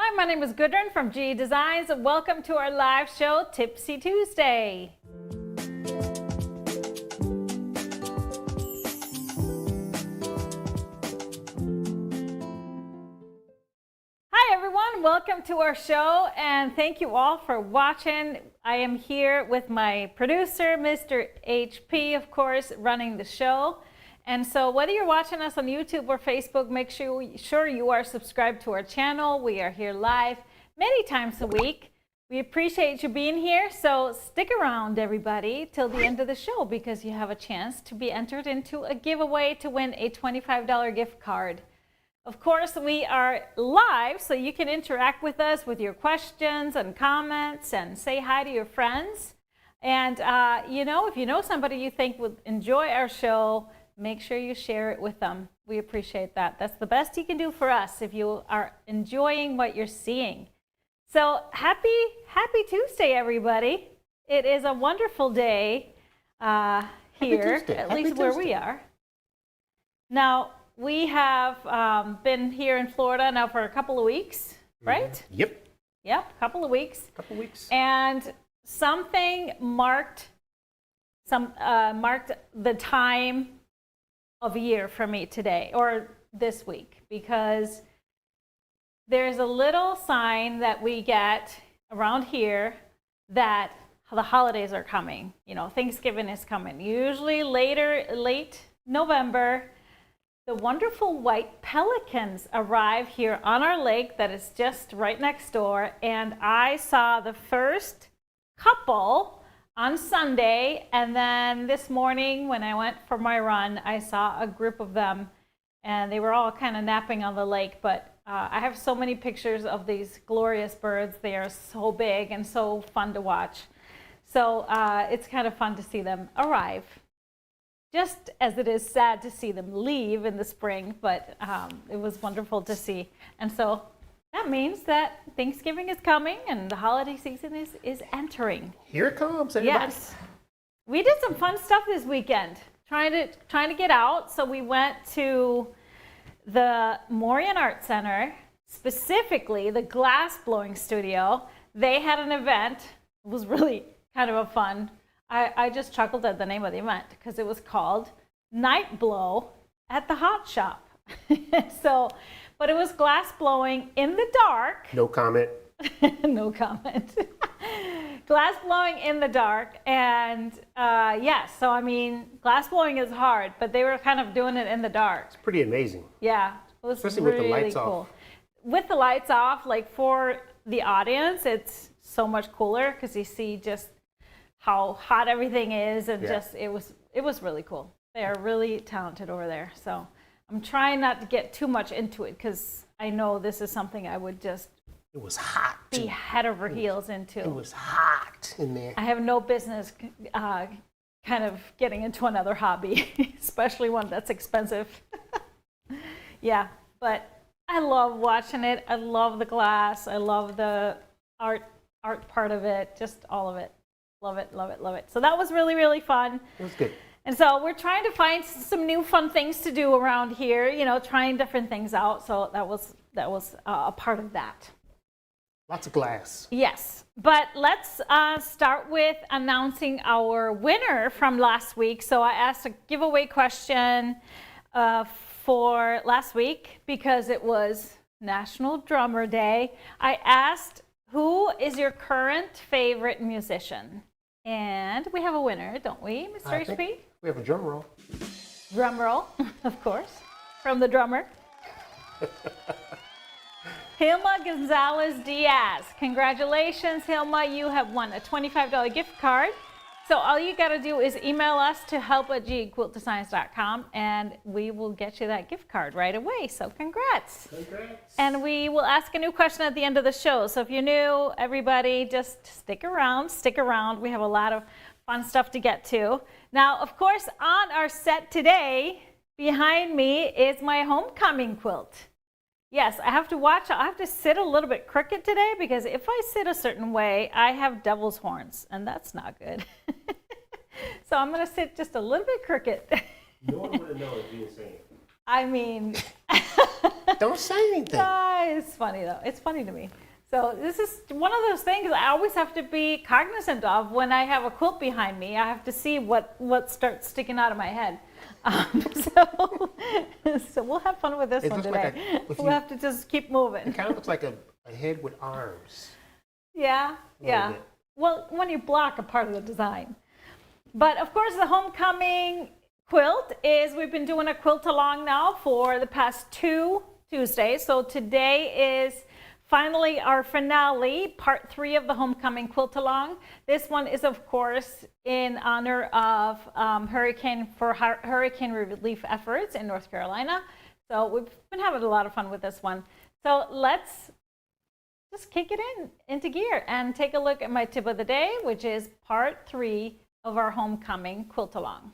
Hi, my name is Gudrun from GE Designs. Welcome to our live show, Tipsy Tuesday. Hi everyone, welcome to our show and thank you all for watching. I am here with my producer, Mr. HP, of course, running the show. And so whether you're watching us on YouTube or Facebook, make sure you are subscribed to our channel. We are here live many times a week. We appreciate you being here. So stick around, everybody, till the end of the show because you have a chance to be entered into a giveaway to win a $25 gift card. Of course, we are live, so you can interact with us with your questions and comments and say hi to your friends. And, if you know somebody you think would enjoy our show, make sure you share it with them. We appreciate that. That's the best you can do for us if you are enjoying what you're seeing. So happy Tuesday, everybody. It is a wonderful day here, at least where we are. Now, we have been here in Florida now for a couple of weeks, right? Yep. Yep, a couple of weeks. And something marked the time of year for me today or this week, because there's a little sign that we get around here that the holidays are coming. You know, Thanksgiving is coming. Usually late November, the wonderful white pelicans arrive here on our lake that is just right next door. And I saw the first couple on Sunday, and then this morning when I went for my run, I saw a group of them, and they were all kind of napping on the lake. But I have so many pictures of these glorious birds. They are so big and so fun to watch. So it's kind of fun to see them arrive, just as it is sad to see them leave in the spring, but it was wonderful to see. And so that means that Thanksgiving is coming and the holiday season is entering. Here it comes, everybody. Yes. We did some fun stuff this weekend, trying to get out. So we went to the Morian Art Center, specifically the glass blowing studio. They had an event. It was really kind of a fun. I just chuckled at the name of the event because it was called Night Blow at the Hot Shop. But it was glass blowing in the dark. No comment. No comment. Glass blowing in the dark. And yes, so I mean, glass blowing is hard, but they were kind of doing it in the dark. It's pretty amazing. Yeah, it was especially really with the lights cool. off. With the lights off, like for the audience, it's so much cooler because you see just how hot everything is, and just it was really cool. They are really talented over there. So I'm trying not to get too much into it because I know this is something I would just it was hot be head over heels into. It was hot in there. I have no business kind of getting into another hobby, especially one that's expensive. Yeah, but I love watching it. I love the glass. I love the art part of it, just all of it. Love it, love it, love it. So that was really, really fun. It was good. And so we're trying to find some new fun things to do around here, trying different things out. So that was a part of that. Lots of glass. Yes, but let's start with announcing our winner from last week. So I asked a giveaway question for last week because it was National Drummer Day. I asked, who is your current favorite musician? And we have a winner, don't we, Mr. HP? We have a drum roll. Drum roll, of course, from the drummer. Hilma Gonzalez Diaz. Congratulations, Hilma. You have won a $25 gift card. So all you got to do is email us to help@gequiltdesigns.com and we will get you that gift card right away. So congrats. Congrats. And we will ask a new question at the end of the show. So if you're new, everybody, just stick around. We have a lot of fun stuff to get to. Now, of course, on our set today, behind me is my homecoming quilt. Yes, I have to sit a little bit crooked today because if I sit a certain way, I have devil's horns, and that's not good. So I'm going to sit just a little bit crooked. No one would have known if you didn't say it. I mean, Don't say anything. It's funny though. It's funny to me. So this is one of those things I always have to be cognizant of when I have a quilt behind me. I have to see what starts sticking out of my head. So we'll have fun with this one today. We'll have to just keep moving. It kind of looks like a head with arms. Yeah, yeah. Bit. Well, when you block a part of the design. But of course, the homecoming quilt is, we've been doing a quilt along now for the past 2 Tuesdays. So today is finally our finale, part 3 of the homecoming quilt along. This one is, of course, in honor of hurricane relief efforts in North Carolina. So we've been having a lot of fun with this one. So let's just kick it into gear and take a look at my tip of the day, which is part 3 of our homecoming quilt along.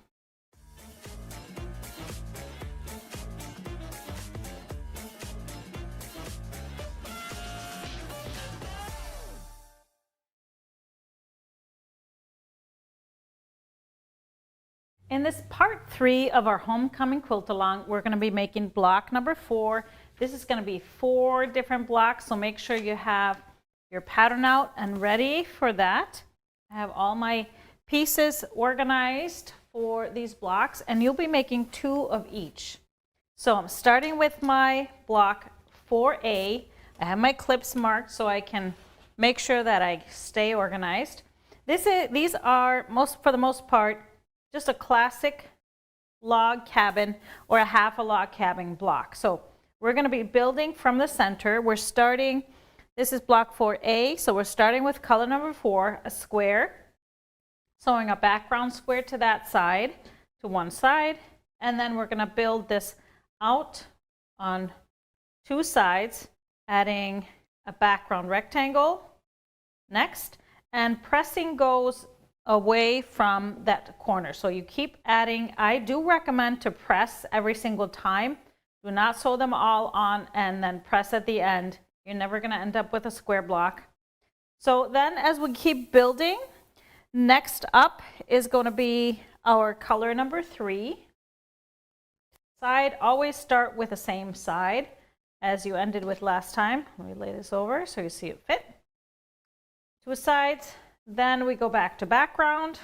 In this part 3 of our homecoming quilt along, we're going to be making block number 4. This is going to be 4 different blocks, so make sure you have your pattern out and ready for that. I have all my pieces organized for these blocks, and you'll be making 2 of each. So I'm starting with my block 4A. I have my clips marked so I can make sure that I stay organized. These are, for the most part, just a classic log cabin or a half a log cabin block. So we're going to be building from the center. We're starting, this is block 4A, so we're starting with color number 4, a square, sewing a background square to that side, to one side, and then we're going to build this out on 2 sides, adding a background rectangle next, and pressing goes away from that corner. So you keep adding. I do recommend to press every single time. Do not sew them all on and then press at the end. You're never going to end up with a square block. So then as we keep building, next up is going to be our color number 3. Side, always start with the same side as you ended with last time. Let me lay this over so you see it fit. 2 sides. Then we go back to background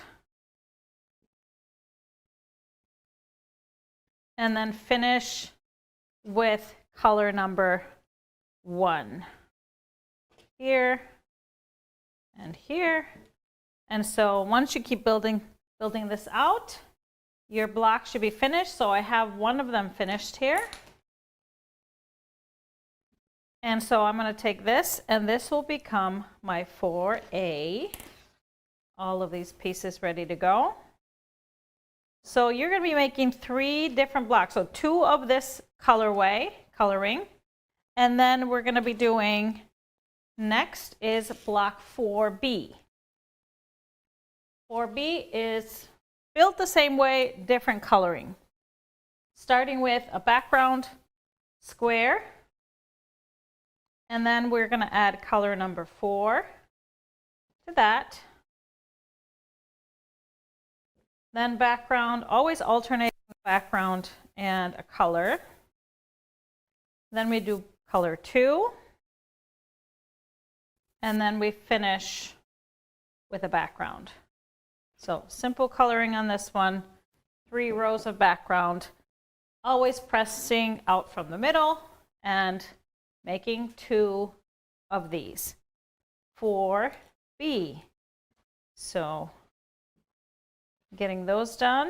and then finish with color number 1 here and here. And so once you keep building this out, your block should be finished. So I have one of them finished here. And so I'm going to take this, and this will become my 4A. All of these pieces ready to go. So you're going to be making 3 different blocks. So 2 of this coloring. And then we're going to be doing, next is block 4B. 4B is built the same way, different coloring. Starting with a background square. And then we're going to add color number 4 to that. Then background, always alternating background and a color. Then we do color 2. And then we finish with a background. So simple coloring on this one, 3 rows of background, always pressing out from the middle and making 2 of these. 4B. So getting those done.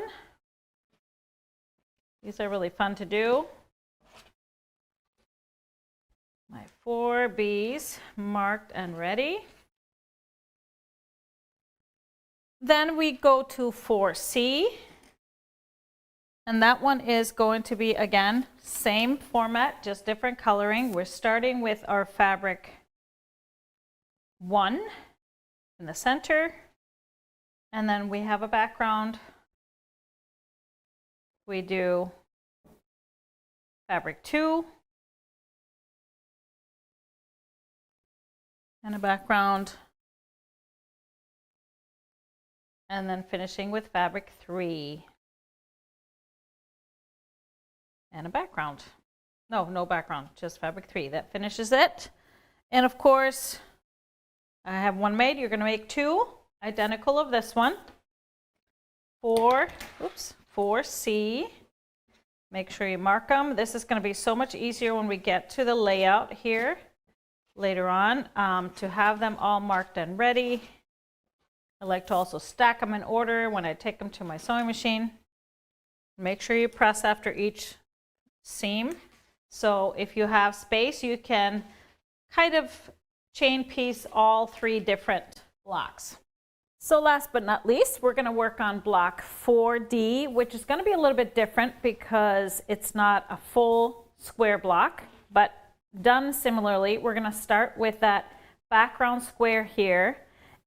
These are really fun to do. My 4Bs marked and ready. Then we go to 4C. And that one is going to be, again, same format, just different coloring. We're starting with our fabric 1 in the center. And then we have a background. We do fabric 2 and a background. And then finishing with fabric 3 and a background. no background, just fabric 3. That finishes it. And of course, I have one made. You're going to make 2 identical of this one. 4C. Make sure you mark them. This is going to be so much easier when we get to the layout here later on, to have them all marked and ready. I like to also stack them in order when I take them to my sewing machine. Make sure you press after each seam. So if you have space, you can kind of chain piece all 3 different blocks. So last but not least, we're going to work on block 4D, which is going to be a little bit different because it's not a full square block, but done similarly. We're going to start with that background square here,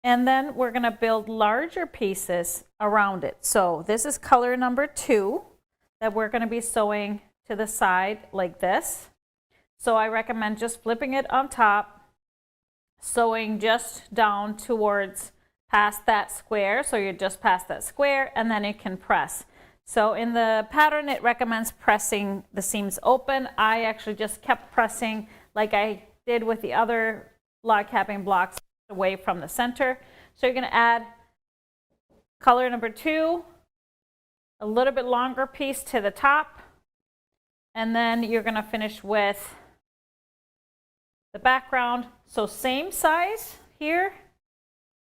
and then we're going to build larger pieces around it. So this is color number 2 that we're going to be sewing to the side like this. So I recommend just flipping it on top, sewing just down towards past that square, so you're just past that square, and then it can press. So in the pattern, it recommends pressing the seams open. I actually just kept pressing like I did with the other log capping blocks away from the center. So you're going to add color number 2, a little bit longer piece to the top, and then you're going to finish with the background. So same size here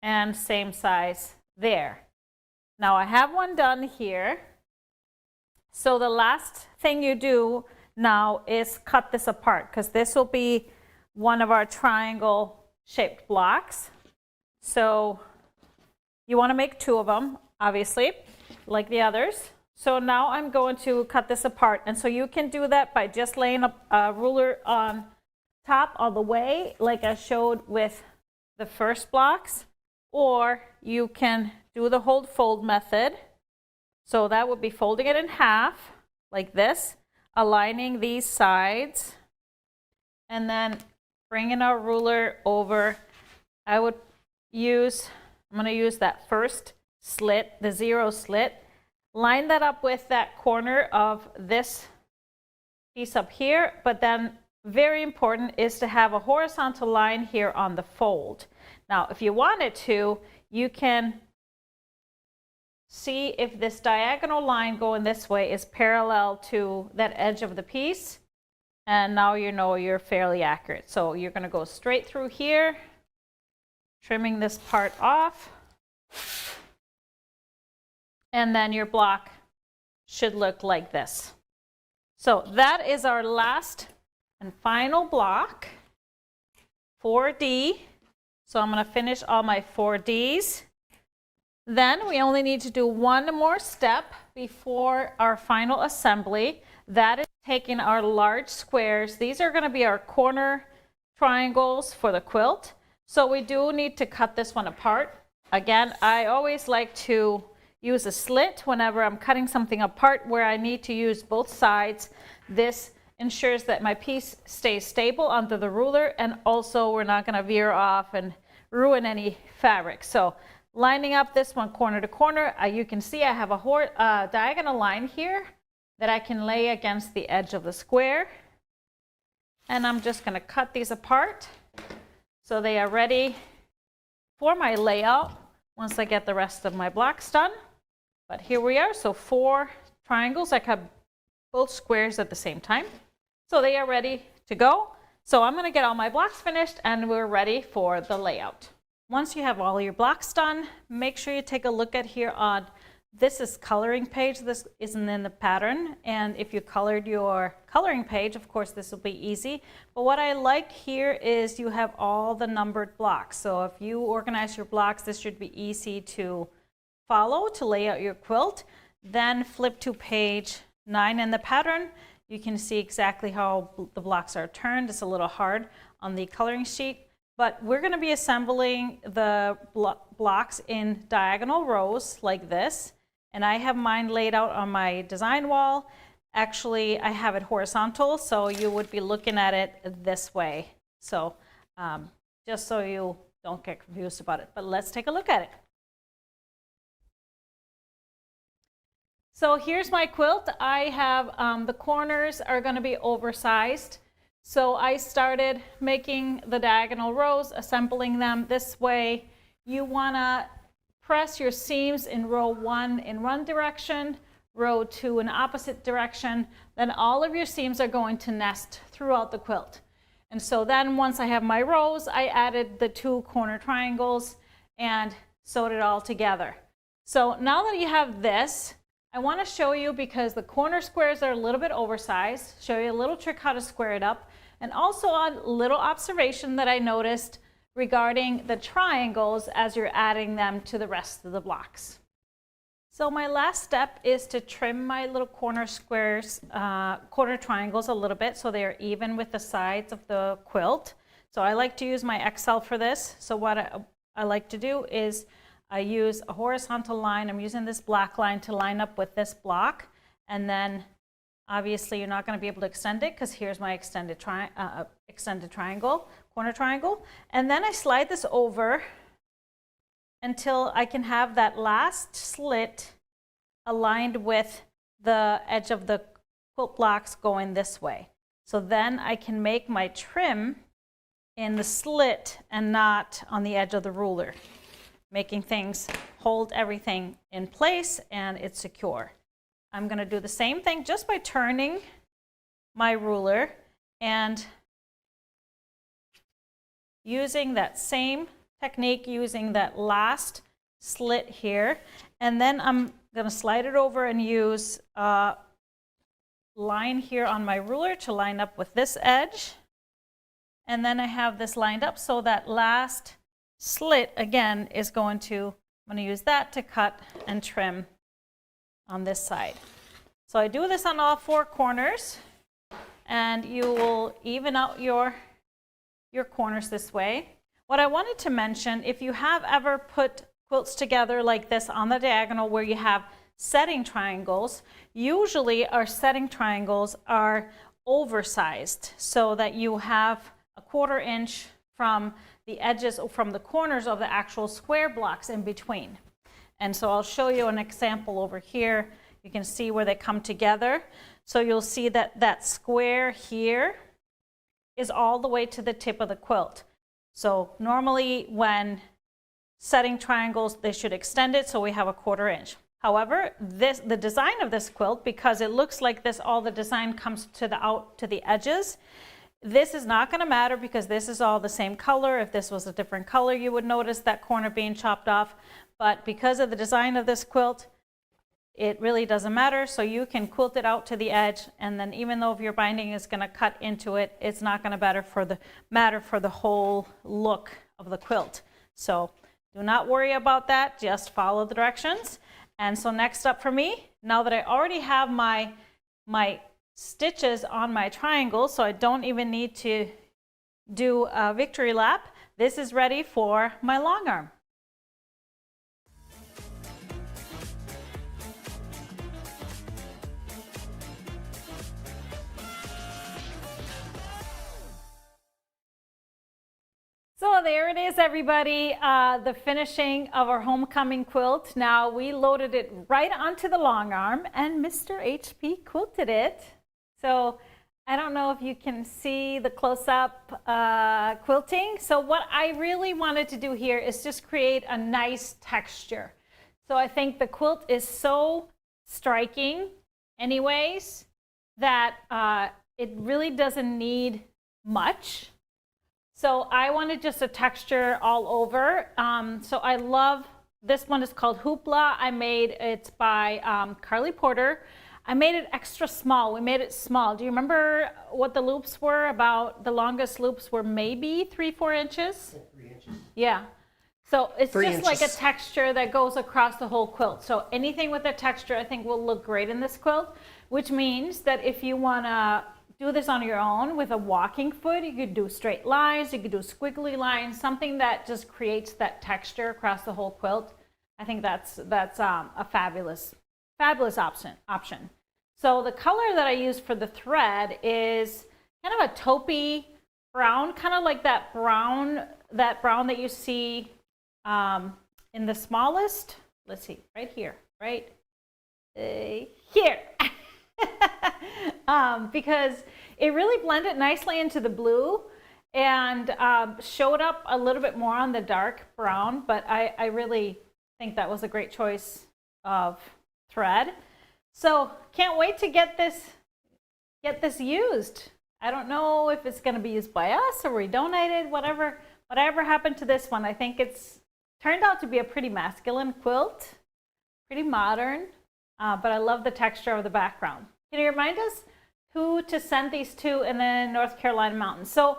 and same size there. Now I have one done here. So the last thing you do now is cut this apart, because this will be one of our triangle shaped blocks. So you want to make 2 of them, obviously, like the others. So now I'm going to cut this apart. And so you can do that by just laying a ruler on top all the way, like I showed with the first blocks. Or you can do the hold fold method. So that would be folding it in half like this, aligning these sides, and then bringing our ruler over. I'm going to use that first slit, the 0 slit, line that up with that corner of this piece up here, but then very important is to have a horizontal line here on the fold. Now, if you wanted to, you can see if this diagonal line going this way is parallel to that edge of the piece. And now you know you're fairly accurate. So you're going to go straight through here, trimming this part off. And then your block should look like this. So that is our last and final block, 4D. So I'm going to finish all my 4Ds. Then we only need to do one more step before our final assembly. That is taking our large squares. These are going to be our corner triangles for the quilt. So we do need to cut this one apart. Again, I always like to use a slit whenever I'm cutting something apart where I need to use both sides. This ensures that my piece stays stable under the ruler, and also we're not going to veer off and ruin any fabric. So lining up this one corner to corner, you can see I have a diagonal line here that I can lay against the edge of the square. And I'm just going to cut these apart so they are ready for my layout once I get the rest of my blocks done. But here we are. So 4 triangles. I cut both squares at the same time. So they are ready to go. So I'm going to get all my blocks finished and we're ready for the layout. Once you have all your blocks done, make sure you take a look at here on this is coloring page. This isn't in the pattern. And if you colored your coloring page, of course, this will be easy. But what I like here is you have all the numbered blocks. So if you organize your blocks, this should be easy to follow to lay out your quilt. Then flip to page 9 in the pattern. You can see exactly how the blocks are turned. It's a little hard on the coloring sheet, but we're going to be assembling the blocks in diagonal rows like this. And I have mine laid out on my design wall. Actually, I have it horizontal, so you would be looking at it this way. So just so you don't get confused about it, but let's take a look at it. So here's my quilt. I have, the corners are gonna be oversized. So I started making the diagonal rows, assembling them this way. You wanna press your seams in row 1 in one direction, row 2 in opposite direction, then all of your seams are going to nest throughout the quilt. And so then once I have my rows, I added the 2 corner triangles and sewed it all together. So now that you have this, I want to show you, because the corner squares are a little bit oversized, show you a little trick how to square it up, and also a little observation that I noticed regarding the triangles as you're adding them to the rest of the blocks. So my last step is to trim my little corner squares, corner triangles a little bit so they are even with the sides of the quilt. So I like to use my XL for this. So what I like to do is I use a horizontal line. I'm using this black line to line up with this block, and then obviously you're not going to be able to extend it because here's my extended triangle, corner triangle, and then I slide this over until I can have that last slit aligned with the edge of the quilt blocks going this way. So then I can make my trim in the slit and not on the edge of the ruler, making things hold everything in place and it's secure. I'm going to do the same thing just by turning my ruler and using that same technique, using that last slit here, and then I'm going to slide it over and use a line here on my ruler to line up with this edge, and then I have this lined up so that last slit again is going to, I'm going to use that to cut and trim on this side. So I do this on all 4 corners, and you will even out your corners this way. What I wanted to mention, if you have ever put quilts together like this on the diagonal where you have setting triangles, usually our setting triangles are oversized so that you have a 1/4 inch from the edges or from the corners of the actual square blocks in between. And so I'll show you an example over here. You can see where they come together. So you'll see that that square here is all the way to the tip of the quilt. So normally when setting triangles, they should extend it so we have a 1/4 inch. However, the design of this quilt, because it looks like this, all the design comes to the edges, this is not going to matter because this is all the same color. If this was a different color, you would notice that corner being chopped off. But because of the design of this quilt, it really doesn't matter. So you can quilt it out to the edge, and then even though if your binding is going to cut into it, it's not going to matter for the whole look of the quilt. So do not worry about that. Just follow the directions. And so next up for me, now that I already have my stitches on my triangle, so I don't even need to do a victory lap, this is ready for my long arm. So there it is, everybody, the finishing of our homecoming quilt. Now we loaded it right onto the long arm and Mr. HP quilted it. So I don't know if you can see the close-up quilting. So what I really wanted to do here is just create a nice texture. So I think the quilt is so striking anyways that it really doesn't need much. So I wanted just a texture all over. So I love, this one is called Hoopla. It's by Carly Porter. I made it extra small. We made it small. Do you remember what the loops were? About the longest loops were maybe 3-4 inches? 3 inches. Yeah. So it's just like a texture that goes across the whole quilt. So anything with a texture I think will look great in this quilt, which means that if you want to do this on your own with a walking foot, you could do straight lines, you could do squiggly lines, something that just creates that texture across the whole quilt. I think that's a fabulous option. So the color that I use for the thread is kind of a taupey brown, kind of like that brown that you see in the smallest, let's see, right here, right? here. Because it really blended nicely into the blue and showed up a little bit more on the dark brown, but I really think that was a great choice of thread. So can't wait to get this used. I don't know if it's going to be used by us or we donated, whatever happened to this one. I think it's turned out to be a pretty masculine quilt, pretty modern, but I love the texture of the background. Can you remind us who to send these to in the North Carolina mountains? So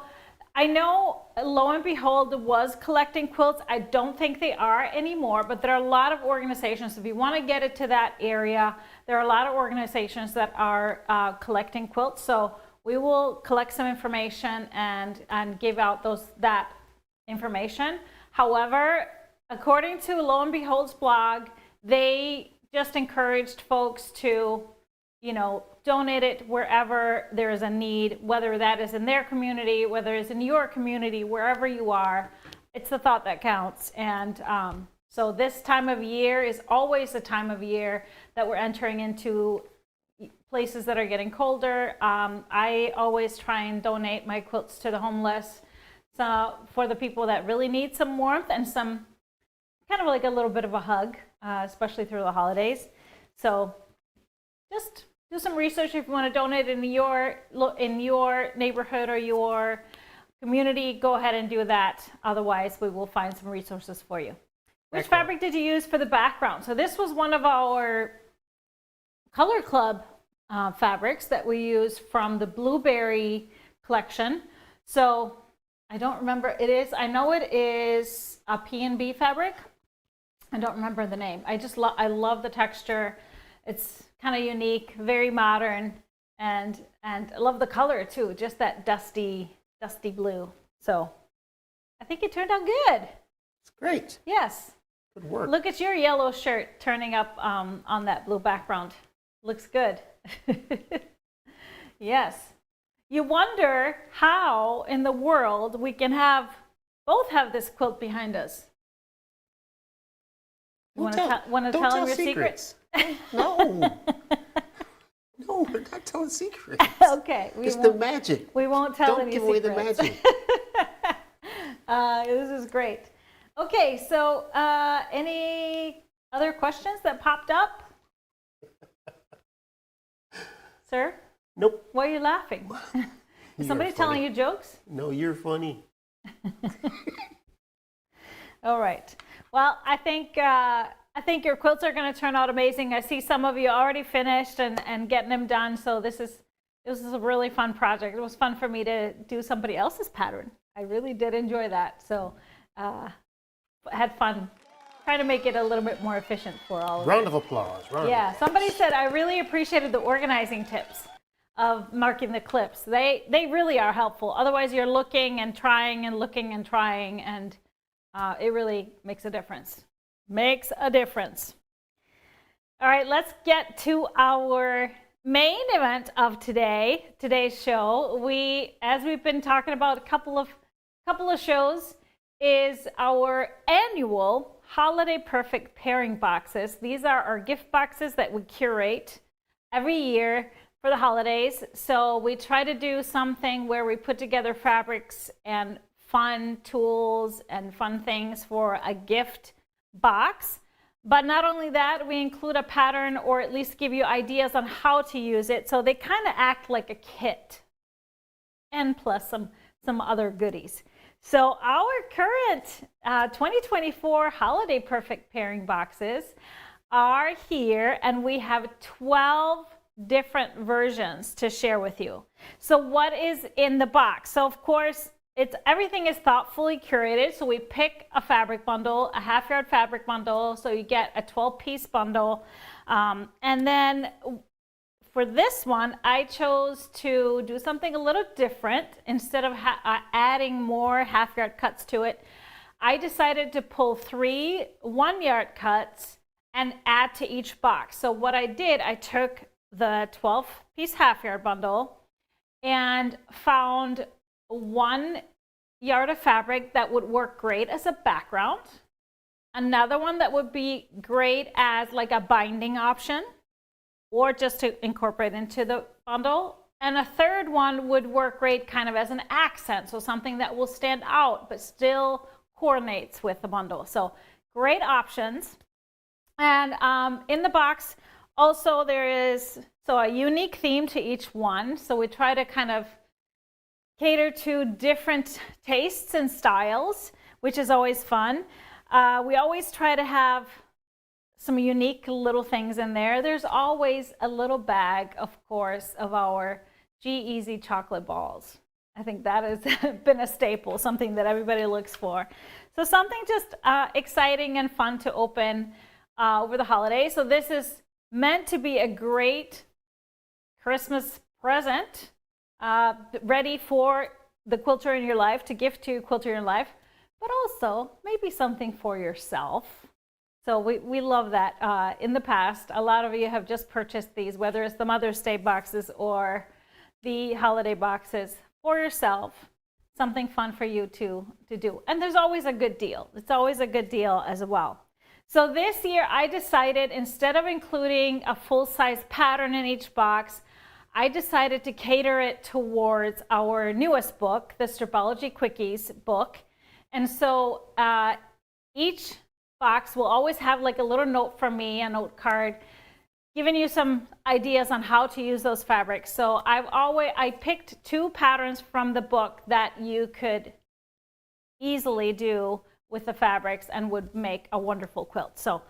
I know Lo and Behold was collecting quilts. I don't think they are anymore, but there are a lot of organizations. If you want to get it to that area, there are a lot of organizations that are collecting quilts. So we will collect some information and give out that information. However, according to Lo and Behold's blog, they just encouraged folks to, donate it wherever there is a need, whether that is in their community, whether it's in your community, wherever you are. It's the thought that counts. And so this time of year is always the time of year that we're entering into places that are getting colder. I always try and donate my quilts to the homeless, so for the people that really need some warmth and some kind of like a little bit of a hug, especially through the holidays. So just do some research if you want to donate in your neighborhood or your community. Go ahead and do that. Otherwise, we will find some resources for you. Which fabric did you use for the background? So this was one of our Color Club fabrics that we use from the Blueberry collection. So I don't remember. I know it is a P&B fabric. I don't remember the name. I love the texture. It's kind of unique, very modern, and I love the color too. Just that dusty blue. So I think it turned out good. It's great. Yes. Good work. Look at your yellow shirt turning up on that blue background. Looks good. Yes. You wonder how in the world we can both have this quilt behind us. Want to tell them your secrets? No. No, we're not telling secrets. Okay. It's the magic. We won't tell any secrets. Don't give away the magic. This is great. Okay, so any other questions that popped up? Sir? Nope. Why are you laughing? Is somebody telling you jokes? No, you're funny. All right. Well, I think your quilts are going to turn out amazing. I see some of you already finished and getting them done. So this is a really fun project. It was fun for me to do somebody else's pattern. I really did enjoy that. So had fun trying to make it a little bit more efficient for all of you. Round of applause. Yeah, somebody said, I really appreciated the organizing tips of marking the clips. They really are helpful. Otherwise, you're looking and trying and looking and trying, and it really makes a difference. Makes a difference. All right, let's get to our main event of today's show. As we've been talking about a couple of shows, is our annual Holiday Perfect pairing boxes. These are our gift boxes that we curate every year for the holidays. So we try to do something where we put together fabrics and fun tools and fun things for a gift box. But not only that, we include a pattern or at least give you ideas on how to use it. So they kind of act like a kit, and plus some other goodies. So our current 2024 Holiday Perfect pairing boxes are here, and we have 12 different versions to share with you. So what is in the box? So of course, everything is thoughtfully curated. So we pick a fabric bundle, a half-yard fabric bundle, so you get a 12-piece bundle. And then for this one, I chose to do something a little different. Instead of adding more half-yard cuts to it, I decided to pull 3 one-yard cuts and add to each box. So what I did, I took the 12-piece half-yard bundle and found 1 yard of fabric that would work great as a background, another one that would be great as like a binding option, or just to incorporate into the bundle. And a third one would work great kind of as an accent, so something that will stand out but still coordinates with the bundle. So great options. And in the box also there is a unique theme to each one. So we try to kind of cater to different tastes and styles, which is always fun. We always try to have some unique little things in there. There's always a little bag, of course, of our G-Easy chocolate balls. I think that has been a staple, something that everybody looks for. So something just exciting and fun to open over the holidays. So this is meant to be a great Christmas present, ready for the quilter in your life, to gift to your quilter in your life, but also maybe something for yourself. So we love that. In the past, a lot of you have just purchased these, whether it's the Mother's Day boxes or the holiday boxes for yourself, something fun for you to do. And there's always a good deal. It's always a good deal as well. So this year I decided, instead of including a full-size pattern in each box, I decided to cater it towards our newest book, the Stripology Quickies book. And so each box will always have like a little note from me, a note card, giving you some ideas on how to use those fabrics. So I picked 2 patterns from the book that you could easily do with the fabrics and would make a wonderful quilt. So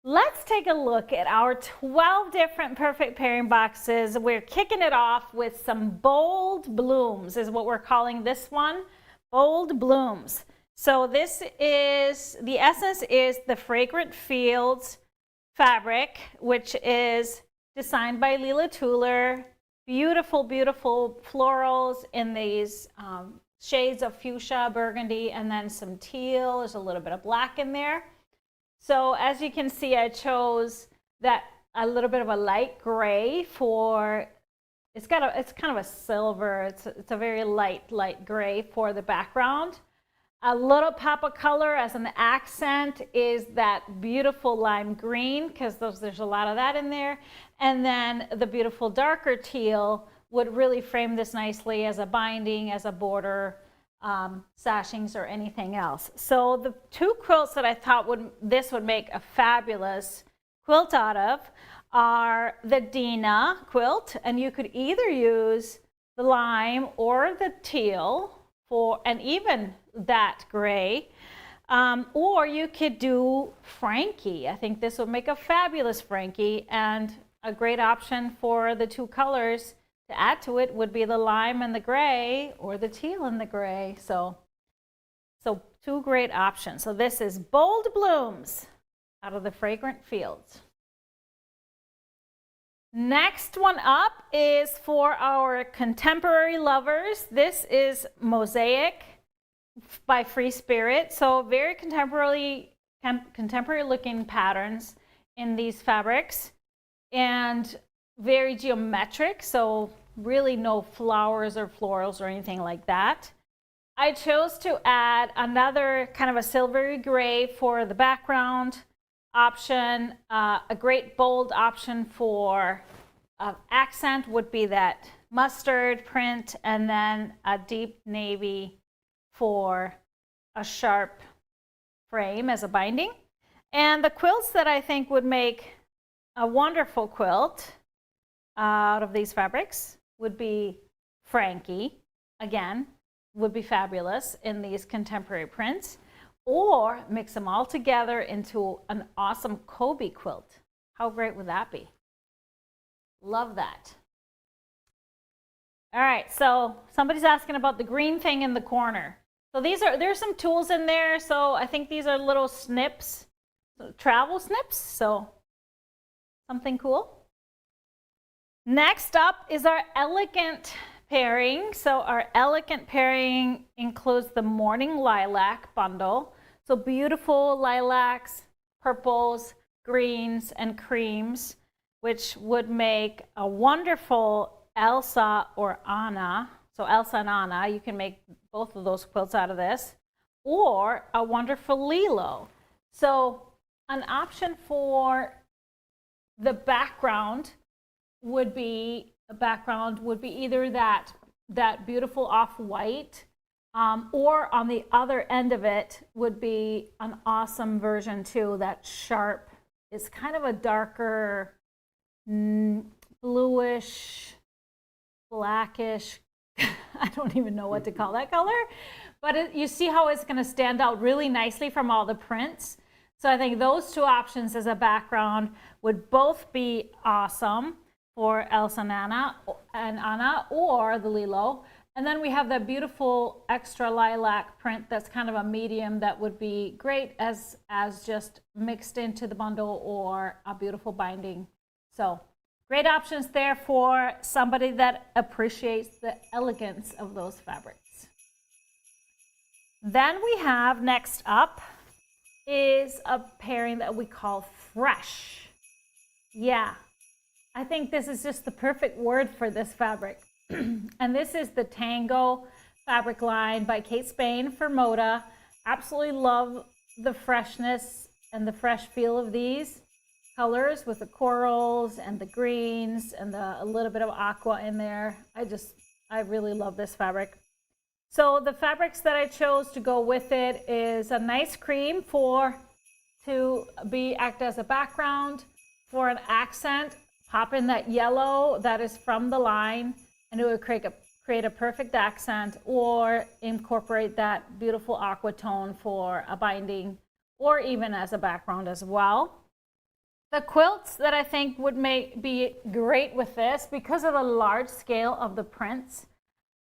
let's take a look at our 12 different perfect pairing boxes. We're kicking it off with some bold blooms, is what we're calling this one, bold blooms. So this is, the essence is the Fragrant Fields fabric, which is designed by Leila Tuller. Beautiful, beautiful florals in these shades of fuchsia, burgundy, and then some teal. There's a little bit of black in there. So as you can see, I chose that a little bit of a light gray for, it's kind of a silver, it's a very light gray for the background. A little pop of color as an accent is that beautiful lime green, because there's a lot of that in there. And then the beautiful darker teal would really frame this nicely as a binding, as a border, sashings, or anything else. So the 2 quilts that I thought this would make a fabulous quilt out of are the Dina quilt, and you could either use the lime or the teal and even that gray, or you could do Frankie. I think this would make a fabulous Frankie, and a great option for the 2 colors to add to it would be the lime and the gray, or the teal and the gray. So 2 great options. So this is Bold Blooms out of the Fragrant Fields. Next one up is for our contemporary lovers. This is Mosaic by Free Spirit. So very contemporary looking patterns in these fabrics, and very geometric, so really no flowers or florals or anything like that. I chose to add another kind of a silvery gray for the background option. A great bold option for accent would be that mustard print, and then a deep navy for a sharp frame as a binding. And the quilts that I think would make a wonderful quilt out of these fabrics would be Frankie, again, would be fabulous in these contemporary prints, or mix them all together into an awesome Kobe quilt. How great would that be? Love that. All right, so somebody's asking about the green thing in the corner. So there's some tools in there. So I think these are little snips, travel snips, so something cool. Next up is our elegant pairing. So our elegant pairing includes the Morning Lilac bundle. So beautiful lilacs, purples, greens, and creams, which would make a wonderful Elsa or Anna. So Elsa and Anna, you can make both of those quilts out of this, or a wonderful Lilo. So an option for the background would be, a background would be either that beautiful off-white, or on the other end of it would be an awesome version too, that sharp, is kind of a darker bluish, blackish, I don't even know what to call that color, but you see how it's going to stand out really nicely from all the prints. So I think those two options as a background would both be awesome for Elsa and Anna or the Lilo. And then we have that beautiful extra lilac print that's kind of a medium that would be great as just mixed into the bundle or a beautiful binding. So great options there for somebody that appreciates the elegance of those fabrics. Then we have next up is a pairing that we call fresh. Yeah, I think this is just the perfect word for this fabric. And this is the Tango fabric line by Kate Spain for Moda. Absolutely love the freshness and the fresh feel of these colors with the corals and the greens and a little bit of aqua in there. I really love this fabric. So the fabrics that I chose to go with it is a nice cream to act as a background. For an accent, pop in that yellow that is from the line, and it would create a perfect accent, or incorporate that beautiful aqua tone for a binding or even as a background as well. The quilts that I think would be great with this, because of the large scale of the prints,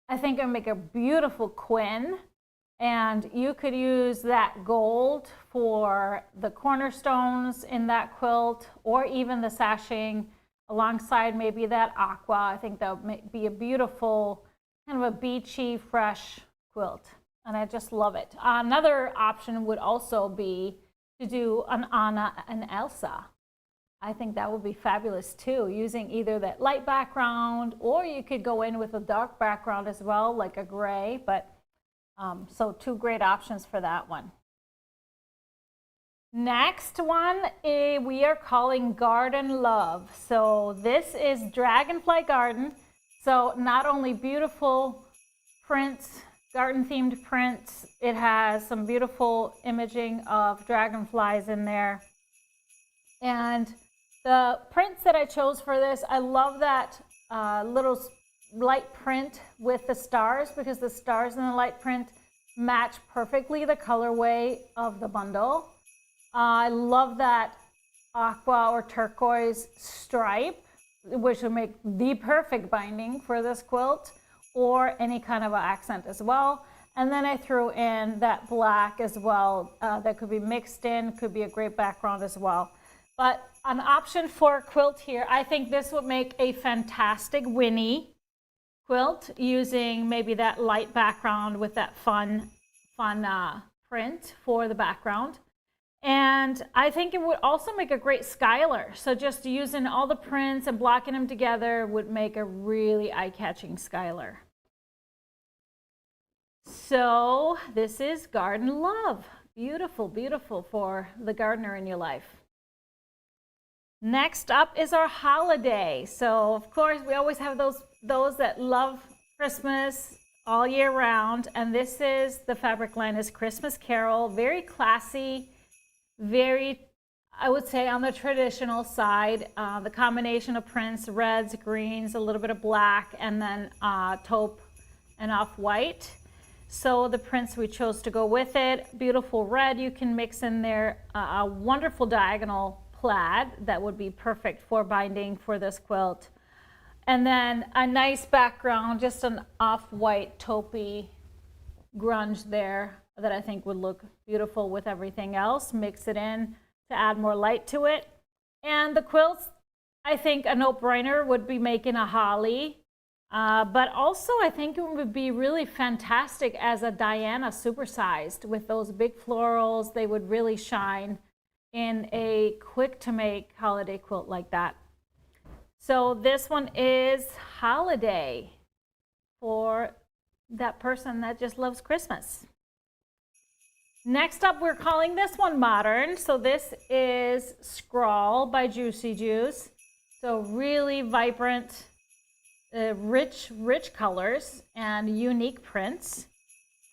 I think it would make a beautiful quin. And you could use that gold for the cornerstones in that quilt, or even the sashing alongside maybe that aqua. I think that would be a beautiful, kind of a beachy, fresh quilt. And I just love it. Another option would also be to do an Anna and Elsa. I think that would be fabulous too, using either that light background, or you could go in with a dark background as well, like a gray. But so two great options for that one. Next one we are calling Garden Love. So this is Dragonfly Garden. So not only beautiful prints, garden themed prints, it has some beautiful imaging of dragonflies in there. And the prints that I chose for this, I love that little light print with the stars, because the stars in the light print match perfectly the colorway of the bundle. I love that aqua or turquoise stripe, which would make the perfect binding for this quilt, or any kind of an accent as well. And then I threw in that black as well, that could be mixed in, could be a great background as well. But an option for a quilt here, I think this would make a fantastic Winnie quilt, using maybe that light background with that fun print for the background. And I think it would also make a great skylar. So just using all the prints and blocking them together would make a really eye-catching skylar. So this is Garden Love. Beautiful, beautiful for the gardener in your life. Next up is our holiday. So of course we always have those that love Christmas all year round. And this is, the fabric line is Christmas Carol. Very classy, very, I would say, on the traditional side. The combination of prints, reds, greens, a little bit of black, and then taupe and off-white. So the prints we chose to go with it, beautiful red you can mix in there, a wonderful diagonal plaid that would be perfect for binding for this quilt. And then a nice background, just an off-white taupey grunge there that I think would look beautiful with everything else. Mix it in to add more light to it. And the quilts, I think a no-brainer would be making a holly. But also I think it would be really fantastic as a Diana supersized with those big florals. They would really shine in a quick to make holiday quilt like that. So this one is holiday for that person that just loves Christmas. Next up, we're calling this one modern. So this is Scrawl by Juicy Juice. So really vibrant, rich colors and unique prints.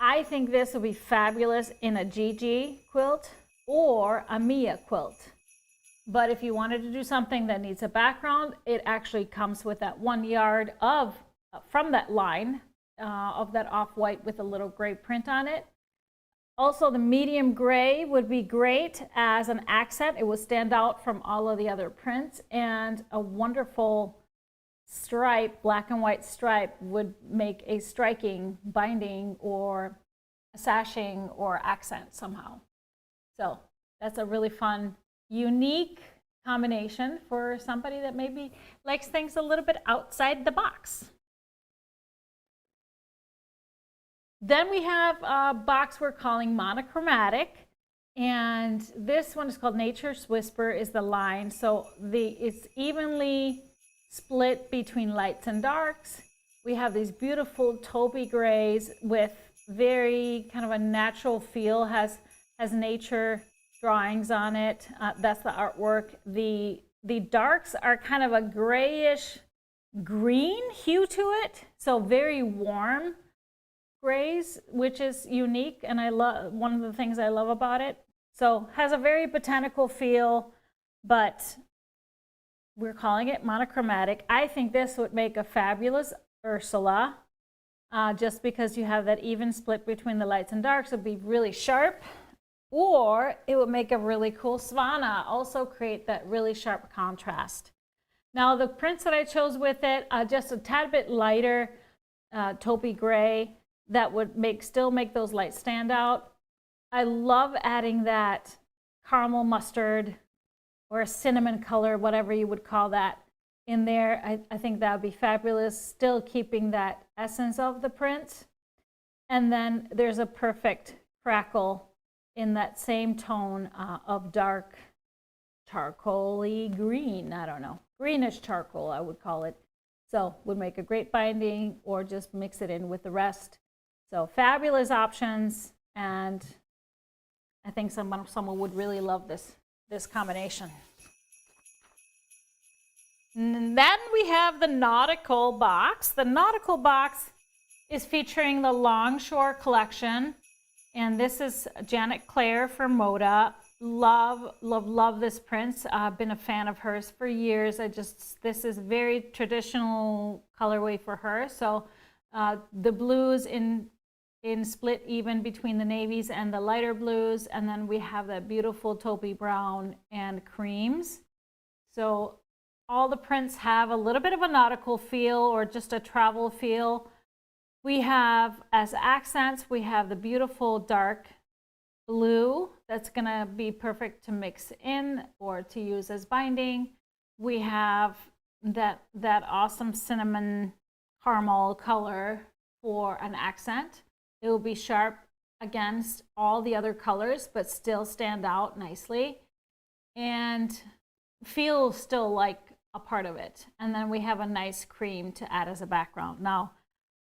I think this will be fabulous in a Gigi quilt or a Mia quilt. But if you wanted to do something that needs a background, it actually comes with that 1 yard of from that line of that off-white with a little gray print on it. Also, the medium gray would be great as an accent. It would stand out from all of the other prints, and a wonderful stripe, black and white stripe, would make a striking binding or a sashing or accent somehow. So that's a really fun, unique combination for somebody that maybe likes things a little bit outside the box. Then we have a box we're calling monochromatic, and this one is called Nature's Whisper is the line. So it's evenly split between lights and darks. We have these beautiful taupey grays with very kind of a natural feel, has nature drawings on it. That's the artwork. The darks are kind of a grayish green hue to it, so very warm grays, which is unique, and I love, one of the things I love about it. So has a very botanical feel, but we're calling it monochromatic. I think this would make a fabulous Ursula, just because you have that even split between the lights and darks. It would be really sharp, or it would make a really cool Svana, also create that really sharp contrast. Now the prints that I chose with it, just a tad bit lighter taupey gray, that would still make those lights stand out. I love adding that caramel mustard or a cinnamon color, whatever you would call that, in there. I think that would be fabulous, still keeping that essence of the print. And then there's a perfect crackle in that same tone of dark charcoal-y green, I don't know, greenish charcoal I would call it. So would make a great binding, or just mix it in with the rest. So fabulous options, and I think someone would really love this combination. And then we have the nautical box. The nautical box is featuring the Longshore collection, and this is Janet Claire from Moda. Love this print. I've been a fan of hers for years. This is very traditional colorway for her. So the blues in split even between the navies and the lighter blues, and then we have that beautiful taupey brown and creams. So all the prints have a little bit of a nautical feel or just a travel feel. We have, as accents, we have the beautiful dark blue that's gonna be perfect to mix in or to use as binding. We have that awesome cinnamon caramel color for an accent. It will be sharp against all the other colors, but still stand out nicely and feel still like a part of it. And then we have a nice cream to add as a background. Now,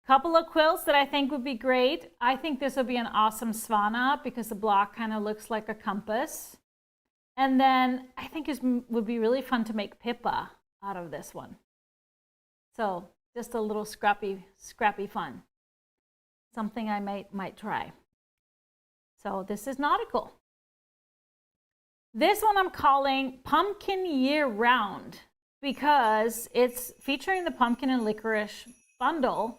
a couple of quilts that I think would be great. I think this would be an awesome Svana because the block kind of looks like a compass. And then I think it would be really fun to make Pippa out of this one. So just a little scrappy fun. Something I might try. So this is nautical. This one I'm calling Pumpkin Year Round because it's featuring the pumpkin and licorice bundle.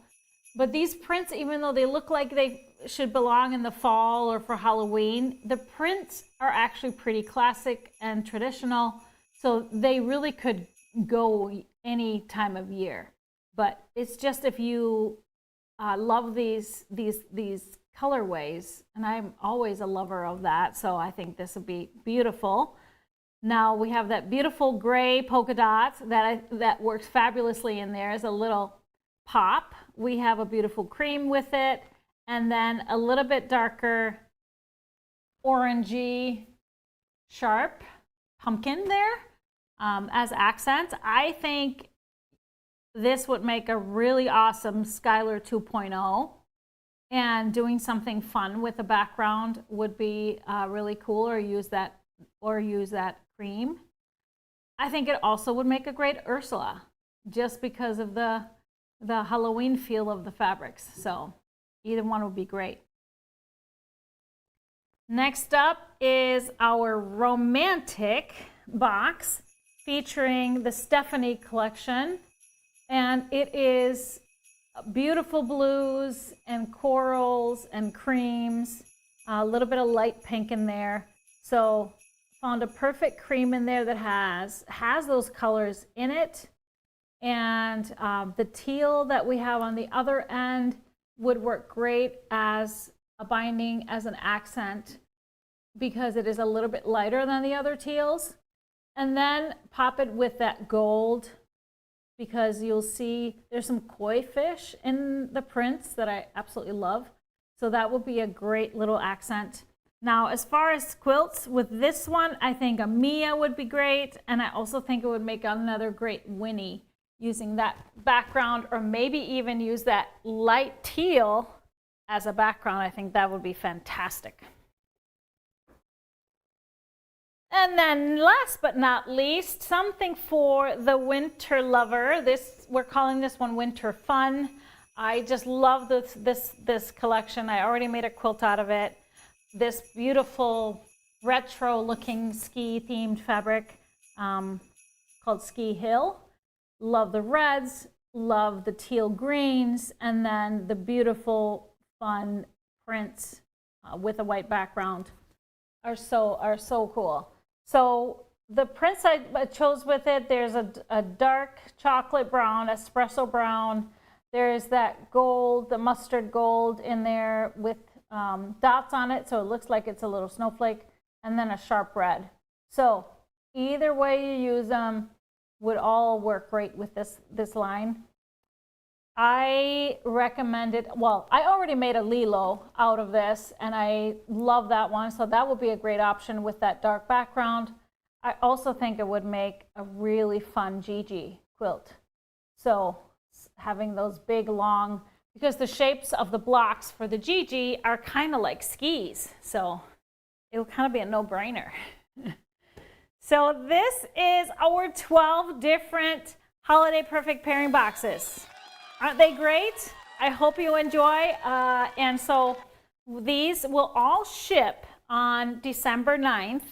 But these prints, even though they look like they should belong in the fall or for Halloween, the prints are actually pretty classic and traditional. So they really could go any time of year. But it's just if you love these colorways, and I'm always a lover of that, so I think this would be beautiful. Now we have that beautiful gray polka dot that works fabulously in there as a little pop. We have a beautiful cream with it, and then a little bit darker orangey sharp pumpkin there as accents. I think this would make a really awesome Skylar 2.0, and doing something fun with the background would be really cool, or use that cream. I think it also would make a great Ursula, just because of the Halloween feel of the fabrics. So either one would be great. Next up is our romantic box featuring the Stephanie collection. And it is beautiful blues and corals and creams, a little bit of light pink in there. So found a perfect cream in there that has those colors in it. And the teal that we have on the other end would work great as a binding, as an accent, because it is a little bit lighter than the other teals. And then pop it with that gold, because you'll see there's some koi fish in the prints that I absolutely love. So that would be a great little accent. Now, as far as quilts, with this one, I think a Mia would be great. And I also think it would make another great Winnie, using that background, or maybe even use that light teal as a background. I think that would be fantastic. And then last but not least, something for the winter lover. We're calling this one Winter Fun. I just love this collection. I already made a quilt out of it. This beautiful retro looking ski themed fabric called Ski Hill. Love the reds, love the teal greens, and then the beautiful fun prints with a white background are so cool. So the prints I chose with it, there's a dark chocolate brown, espresso brown. There's that gold, the mustard gold in there with dots on it, so it looks like it's a little snowflake, and then a sharp red. So either way you use them would all work great with this line. I recommend it. Well, I already made a Lilo out of this, and I love that one, so that would be a great option with that dark background. I also think it would make a really fun Gigi quilt. So having those big long, because the shapes of the blocks for the Gigi are kind of like skis, so it would kind of be a no-brainer. So this is our 12 different Holiday Perfect Pairing boxes. Aren't they great? I hope you enjoy. And so these will all ship on December 9th.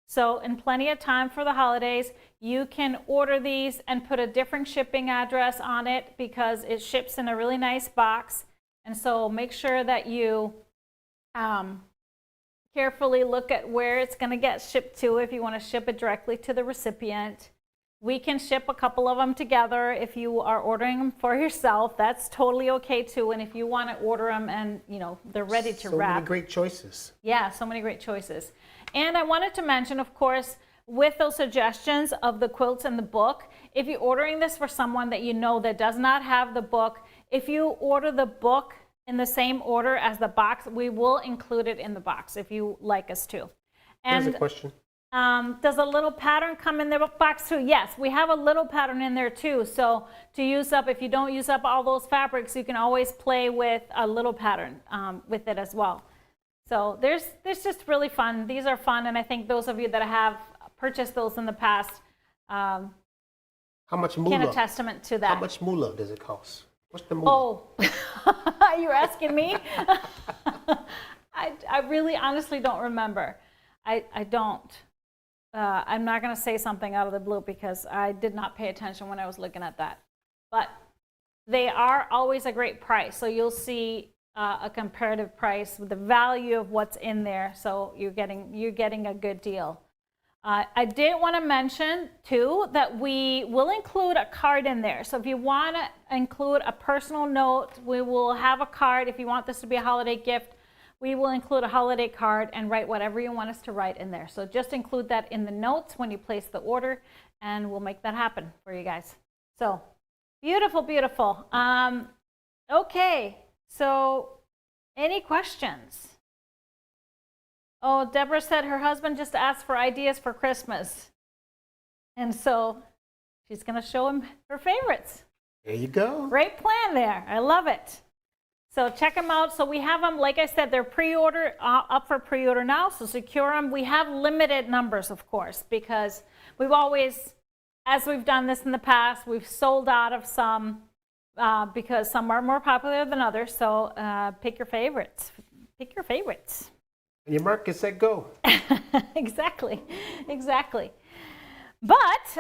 So in plenty of time for the holidays. You can order these and put a different shipping address on it, because it ships in a really nice box. And so make sure that you carefully look at where it's going to get shipped to if you want to ship it directly to the recipient. We can ship a couple of them together if you are ordering them for yourself. That's totally okay too. And if you want to order them and they're ready to wrap. So many great choices. Yeah, so many great choices. And I wanted to mention, of course, with those suggestions of the quilts and the book, if you're ordering this for someone that you know that does not have the book, if you order the book in the same order as the box, we will include it in the box if you like us to. And here's a question. Does a little pattern come in the box too? Yes, we have a little pattern in there too. So to use up, if you don't use up all those fabrics, you can always play with a little pattern with it as well. So there's just really fun. These are fun, and I think those of you that have purchased those in the past How much moolah? can a testament to that. How much moolah does it cost? What's the moolah? Oh, you're asking me? I really honestly don't remember. I don't. I'm not going to say something out of the blue because I did not pay attention when I was looking at that. But they are always a great price. So you'll see a comparative price with the value of what's in there. So you're getting a good deal. I did want to mention too that we will include a card in there. So if you want to include a personal note, we will have a card. If you want this to be a holiday gift, we will include a holiday card and write whatever you want us to write in there. So just include that in the notes when you place the order, and we'll make that happen for you guys. So beautiful, beautiful. Okay, so any questions? Oh, Deborah said her husband just asked for ideas for Christmas. And so she's going to show him her favorites. There you go. Great plan there. I love it. So check them out. So we have them, like I said, they're pre-order, up for pre-order now. So secure them. We have limited numbers, of course, because we've always as we've done this in the past, we've sold out of some because some are more popular than others. So pick your favorites. Pick your favorites. And your mark is set, go. Exactly, exactly. But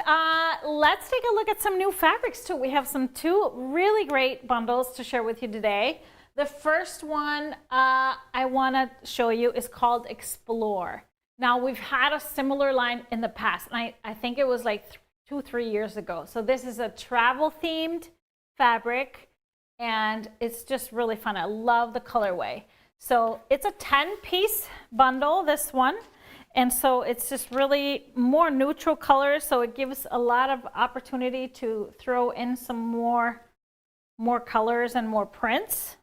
let's take a look at some new fabrics too. We have two really great bundles to share with you today. The first one I want to show you is called Explore. Now, we've had a similar line in the past, and I think it was like 2-3 years ago. So this is a travel themed fabric, and it's just really fun. I love the colorway. So it's a 10-piece bundle, this one. And so it's just really more neutral colors, so it gives a lot of opportunity to throw in some more colors and more prints,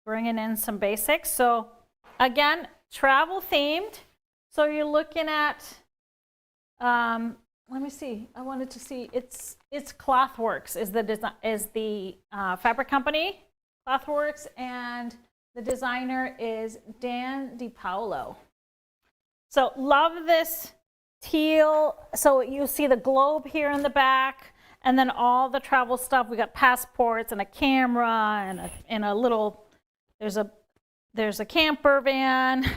bringing in some basics. So again, travel themed. So you're looking at, let me see. I wanted to see. It's Clothworks is the fabric company, Clothworks, and the designer is Dan DiPaolo. So love this teal. So you see the globe here in the back, and then all the travel stuff. We got passports and a camera and a little. There's a camper van,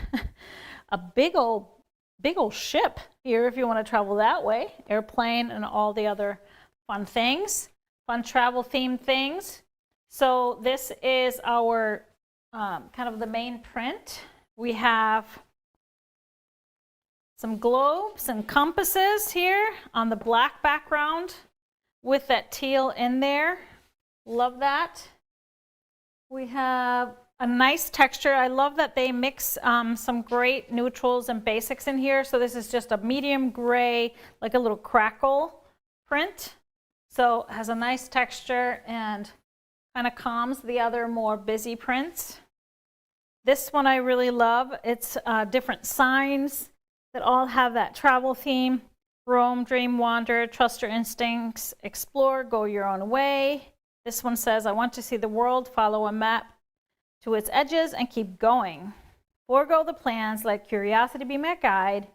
a big old ship here if you want to travel that way. Airplane and all the other fun things, fun travel themed things. So this is our kind of the main print. We have some globes and compasses here on the black background with that teal in there. Love that. We have a nice texture. I love that they mix some great neutrals and basics in here. So this is just a medium gray, like a little crackle print. So it has a nice texture and kind of calms the other more busy prints. This one I really love. It's different signs that all have that travel theme. Roam, dream, wander, trust your instincts, explore, go your own way. This one says, I want to see the world, follow a map to its edges and keep going. Forego the plans, let curiosity be my guide.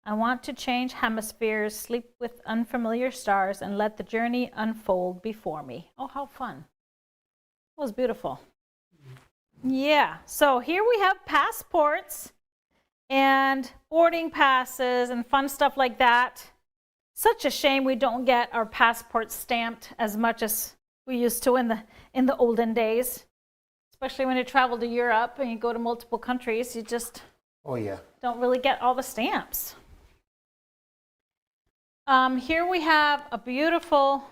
I want to change hemispheres, sleep with unfamiliar stars, and let the journey unfold before me. Oh, how fun. That was beautiful. Yeah, so here we have passports and boarding passes and fun stuff like that. Such a shame we don't get our passports stamped as much as we used to in the olden days. Especially when you travel to Europe and you go to multiple countries, you just don't really get all the stamps. Here we have a beautiful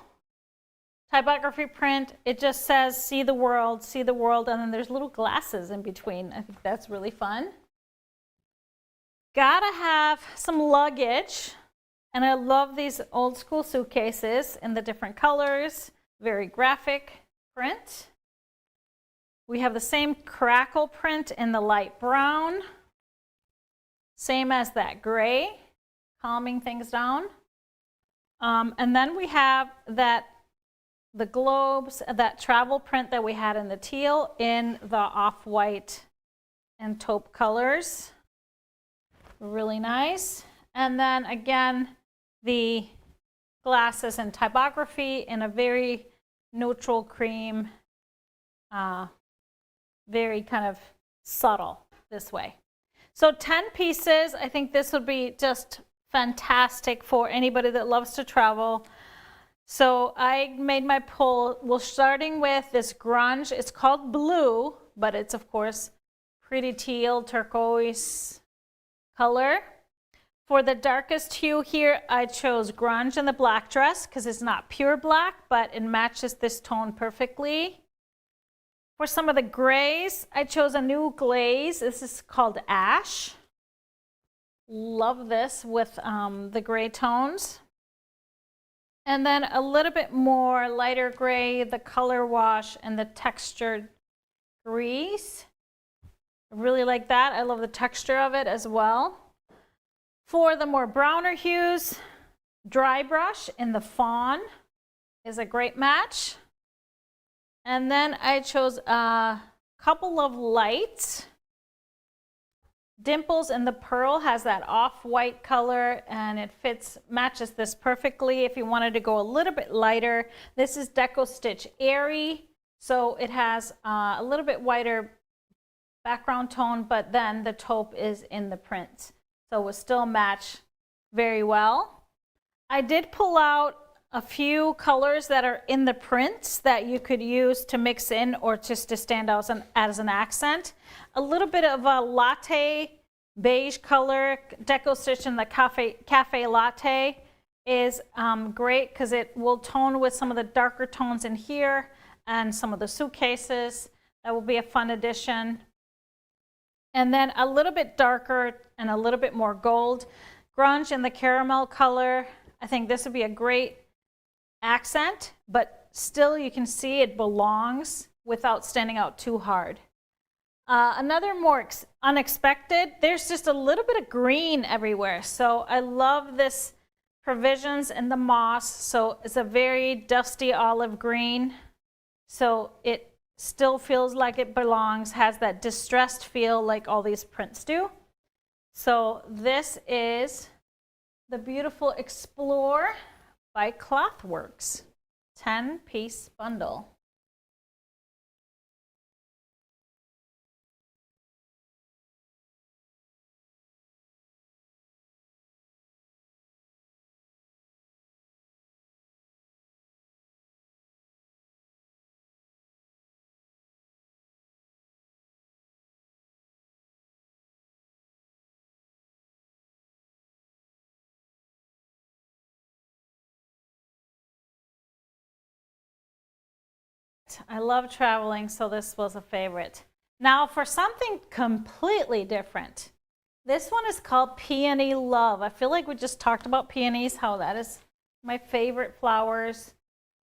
typography print. It just says, see the world, and then there's little glasses in between. I think that's really fun. Gotta have some luggage, and I love these old school suitcases in the different colors, very graphic print. We have the same crackle print in the light brown, same as that gray, calming things down. And then we have the globes, that travel print that we had in the teal in the off-white and taupe colors. Really nice. And then again, the glasses and typography in a very neutral cream, very kind of subtle this way. So 10 pieces. I think this would be just fantastic for anybody that loves to travel. So I made my pull. We're starting with this grunge. It's called blue, but it's of course pretty teal, turquoise color. For the darkest hue here, I chose grunge in the black dress because it's not pure black, but it matches this tone perfectly. For some of the grays, I chose a new glaze. This is called Ash. Love this with the gray tones. And then a little bit more lighter gray, the color wash and the textured grease. I really like that. I love the texture of it as well. For the more browner hues, dry brush in the fawn is a great match. And then I chose a couple of lights. Dimples in the Pearl has that off-white color, and it matches this perfectly. If you wanted to go a little bit lighter, this is Deco Stitch Airy, so it has a little bit whiter background tone, but then the taupe is in the print, so it will still match very well. I did pull out a few colors that are in the prints that you could use to mix in or just to stand out as an accent. A little bit of a latte beige color, Deco Stitch in the Cafe Latte is great because it will tone with some of the darker tones in here and some of the suitcases. That will be a fun addition. And then a little bit darker and a little bit more gold. Grunge in the caramel color. I think this would be a great accent, but still you can see it belongs without standing out too hard. Another more unexpected, there's just a little bit of green everywhere. So I love this Provisions in the moss. So it's a very dusty olive green. So it still feels like it belongs, has that distressed feel like all these prints do. So this is the beautiful Explore by Clothworks 10-piece bundle. I love traveling, so this was a favorite. Now for something completely different. This one is called Peony Love. I feel like we just talked about peonies, how that is my favorite flowers.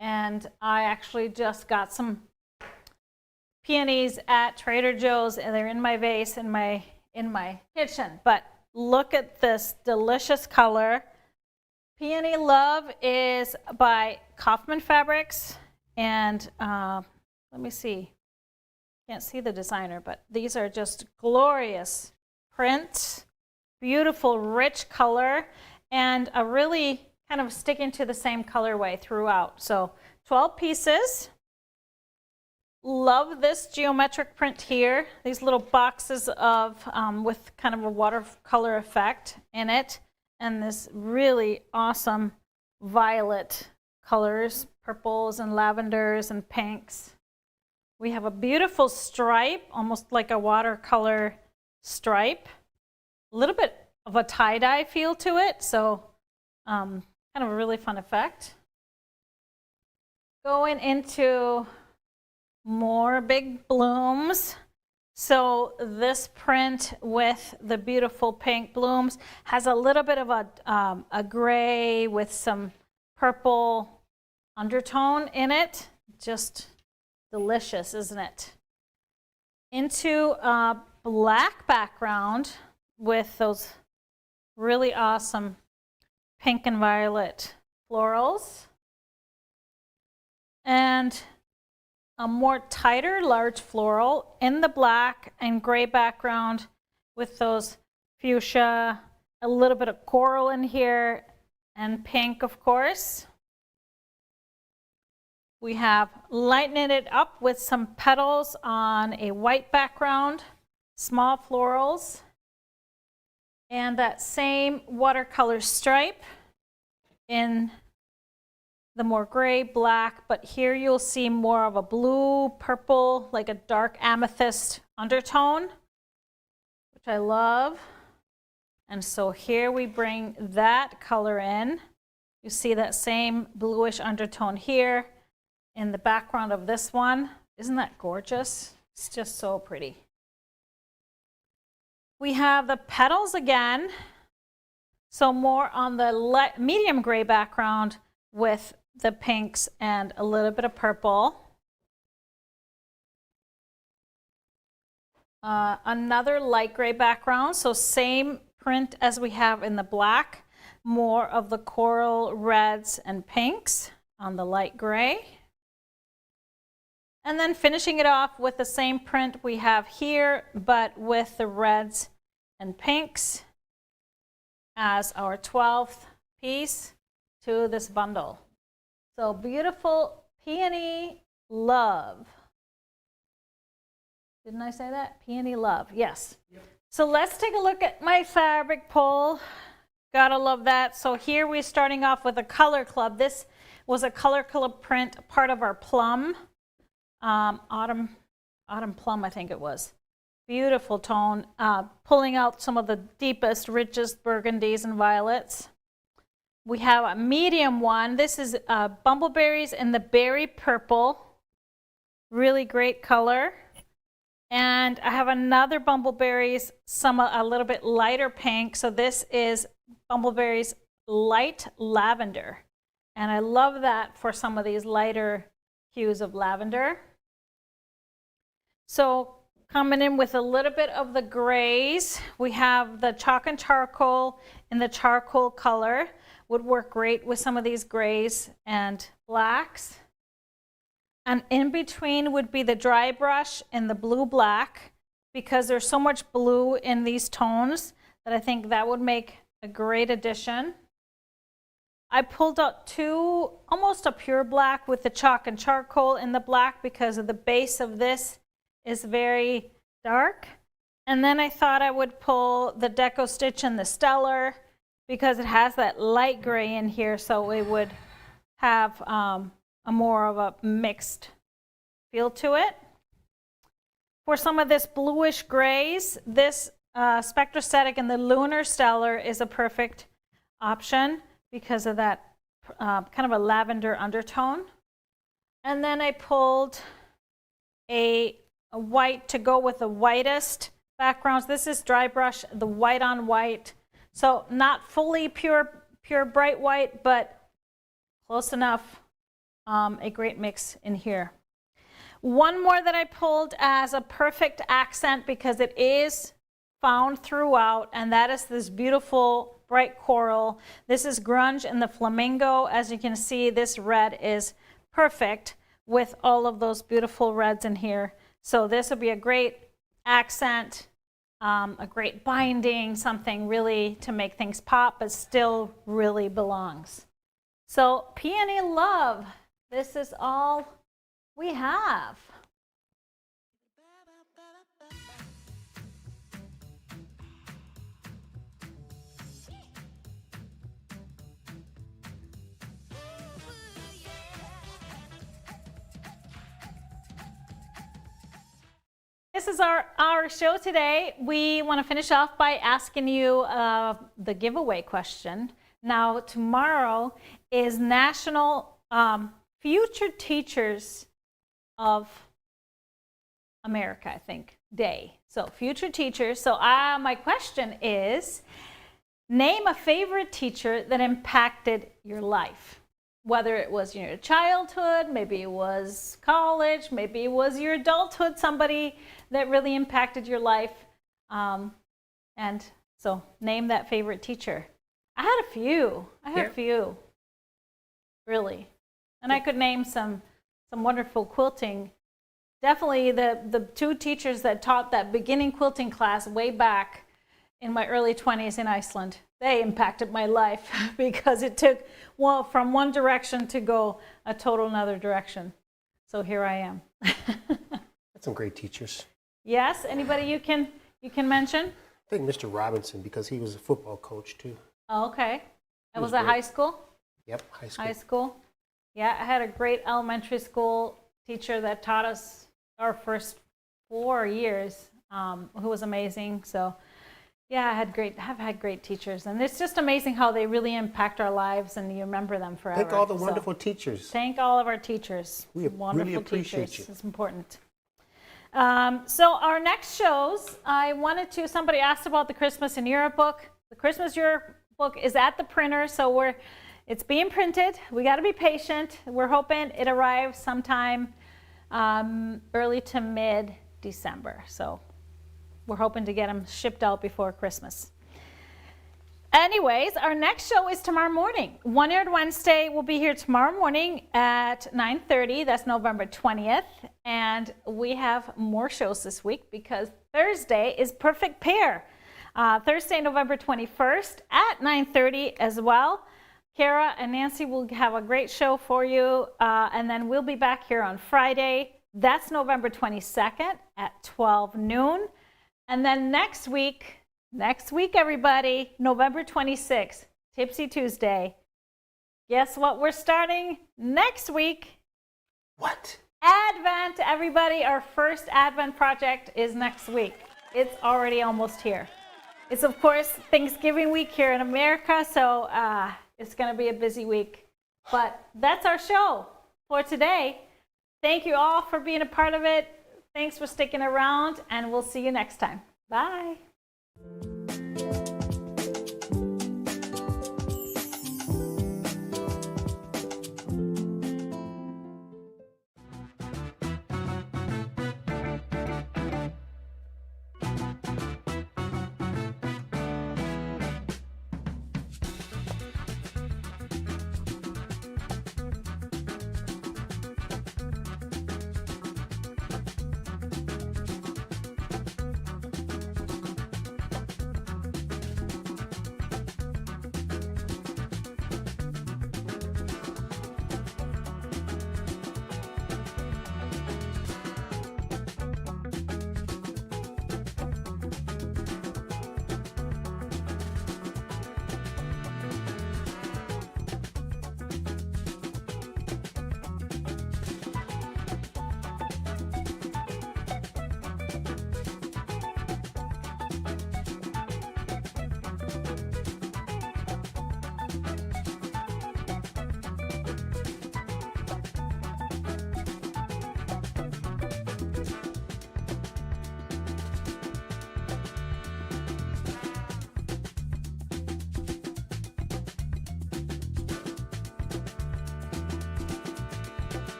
And I actually just got some peonies at Trader Joe's, and they're in my vase in my kitchen. But look at this delicious color. Peony Love is by Kaufman Fabrics. And let me see, can't see the designer, but these are just glorious prints, beautiful rich color, and a really kind of sticking to the same colorway throughout. So 12 pieces. Love this geometric print here. These little boxes of with kind of a watercolor effect in it, and this really awesome violet colors, purples and lavenders and pinks. We have a beautiful stripe, almost like a watercolor stripe. A little bit of a tie-dye feel to it, so kind of a really fun effect. Going into more big blooms. So this print with the beautiful pink blooms has a little bit of a gray with some purple undertone in it. Just delicious, isn't it? Into a black background with those really awesome pink and violet florals. And a more tighter large floral in the black and gray background with those fuchsia, a little bit of coral in here, and pink, of course. We have lightened it up with some petals on a white background, small florals, and that same watercolor stripe in the more gray, black, but here you'll see more of a blue, purple, like a dark amethyst undertone, which I love. And so here we bring that color in. You see that same bluish undertone here in the background of this one. Isn't that gorgeous? It's just so pretty. We have the petals again. So more on the medium gray background with the pinks and a little bit of purple. Another light gray background, so same print as we have in the black, more of the coral reds and pinks on the light gray. And then finishing it off with the same print we have here, but with the reds and pinks as our 12th piece to this bundle. So beautiful Peony Love. Didn't I say that? Peony Love, yes. Yep. So let's take a look at my fabric pull. Gotta love that. So here we're starting off with a color club. This was a color club print, part of our plum, autumn plum, I think it was. Beautiful tone, pulling out some of the deepest, richest burgundies and violets. We have a medium one. This is bumbleberries in the berry purple. Really great color. And I have another bumbleberries, a little bit lighter pink. So this is bumbleberries light lavender. And I love that for some of these lighter hues of lavender. So coming in with a little bit of the grays, we have the chalk and charcoal in the charcoal color. Would work great with some of these grays and blacks. And in between would be the dry brush and the blue black, because there's so much blue in these tones that I think that would make a great addition. I pulled out two, almost a pure black with the chalk and charcoal in the black because of the base of this is very dark. And then I thought I would pull the Deco Stitch and the Stellar because it has that light gray in here, so it would have a more of a mixed feel to it. For some of this bluish grays, this Spectrastatic and the Lunar Stellar is a perfect option because of that kind of a lavender undertone. And then I pulled a white to go with the whitest backgrounds. This is dry brush, the white on white. So not fully pure bright white, but close enough. A great mix in here. One more that I pulled as a perfect accent because it is found throughout, and that is this beautiful bright coral. This is Grunge in the Flamingo. As you can see, this red is perfect with all of those beautiful reds in here. So this would be a great accent, a great binding, something really to make things pop, but still really belongs. So Peony Love, this is all we have. This is our show today. We want to finish off by asking you the giveaway question. Now, tomorrow is National Future Teachers of America, I think, Day. So, future teachers. So, my question is, name a favorite teacher that impacted your life. Whether it was your childhood, maybe it was college, maybe it was your adulthood, somebody that really impacted your life. And so name that favorite teacher. I had a few. A few, really. And I could name some wonderful quilting. Definitely the two teachers that taught that beginning quilting class way back in my early 20s in Iceland. They impacted my life because it took from one direction to go a total another direction. So here I am. That's some great teachers. Yes, anybody you can mention? I think Mr. Robinson, because he was a football coach too. Oh, okay. That was at high school? Yep, high school. High school. Yeah, I had a great elementary school teacher that taught us our first 4 years, who was amazing. So yeah, I've had great teachers, and it's just amazing how they really impact our lives, and you remember them forever. Thank all the wonderful teachers. Thank all of our teachers. We wonderful really appreciate teachers. you. It's important. So our next shows, somebody asked about the Christmas in Europe book. The Christmas Europe book is at the printer, so it's being printed. We got to be patient. We're hoping it arrives sometime early to mid-December. So we're hoping to get them shipped out before Christmas. Anyways, our next show is tomorrow morning. One Yard Wednesday will be here tomorrow morning at 9:30. That's November 20th. And we have more shows this week because Thursday is Perfect Pair. Thursday, November 21st at 9:30 as well. Kara and Nancy will have a great show for you. And then we'll be back here on Friday. That's November 22nd at 12 noon. And then next week, everybody, November 26th, Tipsy Tuesday. Guess what we're starting next week? What? Advent, everybody. Our first Advent project is next week. It's already almost here. It's, of course, Thanksgiving week here in America, so it's going to be a busy week. But that's our show for today. Thank you all for being a part of it. Thanks for sticking around, and we'll see you next time. Bye.